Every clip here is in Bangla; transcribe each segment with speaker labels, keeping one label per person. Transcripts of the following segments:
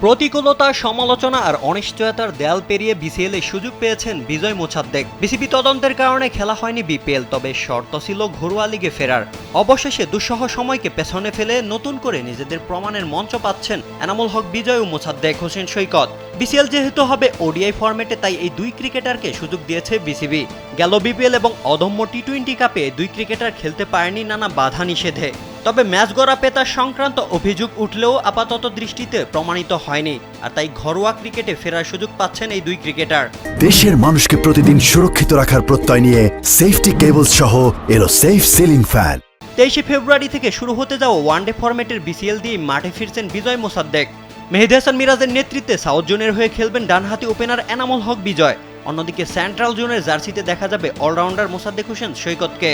Speaker 1: প্রতিকূলতা, সমালোচনা আর অনিশ্চয়তার দেয়াল পেরিয়ে বিসিএল এ সুযোগ পেয়েছেন বিজয় মোসাদ্দেক। বিসিবি তদন্তের কারণে খেলা হয়নি বিপিএল, তবে শর্ত ছিল ঘরোয়া লিগে ফেরার। অবশেষে দুঃসহ সময়কে পেছনে ফেলে নতুন করে নিজেদের প্রমাণের মঞ্চ পাচ্ছেন এনামুল হক বিজয় ও মোসাদ্দেক হোসেন সৈকত। বিসিএল যেহেতু হবে ওডিআই ফরম্যাটে, তাই এই দুই ক্রিকেটারকে সুযোগ দিয়েছে বিসিবি। গেল বিপিএল এবং অদম্য টি-20 কাপে দুই ক্রিকেটার খেলতে পারেনি নানা বাধা নিষেধে। তবে ম্যাচ গড়া পেতার সংক্রান্ত অভিযোগ উঠলেও আপাতত দৃষ্টিতে প্রমাণিত হয়নি, আর তাই ঘরোয়া ক্রিকেটে ফেরার সুযোগ পাচ্ছেন এই দুই ক্রিকেটার।
Speaker 2: দেশের মানুষকে প্রতিদিন সুরক্ষিত রাখার প্রত্যয় নিয়ে সেফটি কেবল সহ এলো সেফ সিলিং ফ্যান।
Speaker 1: 23 ফেব্রুয়ারি থেকে শুরু হতে যাওয়া ওয়ানডে ফরম্যাটের বিসিএল দিয়ে মাঠে ফিরছেন বিজয় মোসাদ্দেক। মেহেদী হাসান মিরাজের নেতৃত্বে সাউথ জোনের হয়ে খেলবেন ডানহাতি ওপেনার এনামুল হক বিজয়। অন্যদিকে সেন্ট্রাল জোনের জার্সিতে দেখা যাবে অলরাউন্ডার মোসাদ্দেক হোসেন সৈকতকে।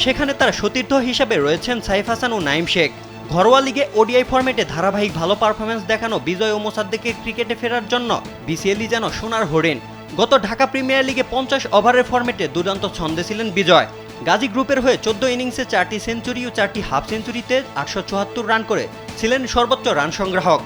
Speaker 1: সেখানে তার সতীর্থ হিসাবে রয়েছেন সাইফ হাসান ও নাইম শেখ। ঘরোয়া লিগে ওডিআই ফরম্যাটে ধারাবাহিক ভালো পারফরম্যান্স দেখানো বিজয় ও মোসাদ্দেকের ক্রিকেটে ফেরার জন্য বিসিএলই যেন সোনার হরিণ। গত ঢাকা প্রিমিয়ার লিগে 50 ওভারের ফরম্যাটে দুর্দান্ত ছন্দে ছিলেন বিজয়। গাজী গ্রুপের হয়ে 14 ইনিংসে 4টি সেঞ্চুরি ও 4টি হাফ সেঞ্চুরিতে 874 রান করে ছিলেন সর্বোচ্চ রান সংগ্রাহক।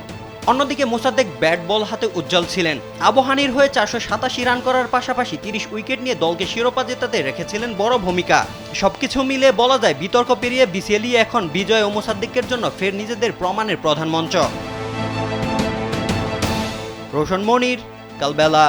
Speaker 1: অন্যদিকে মোসাদ্দেক ব্যাট বল হাতে উজ্জ্বল ছিলেন। আবহানির হয়ে 487 রান করার পাশাপাশি 30 উইকেট নিয়ে দলকে শিরোপা জেতাতে রেখেছিলেন বড় ভূমিকা। সবকিছু মিলে বলা যায় বিতর্ক পেরিয়ে বিসিএলই এখন বিজয় ও মোসাদ্দেকের জন্য ফের নিজেদের প্রমাণের প্রধান মঞ্চ। রোশন মনির, কালবেলা।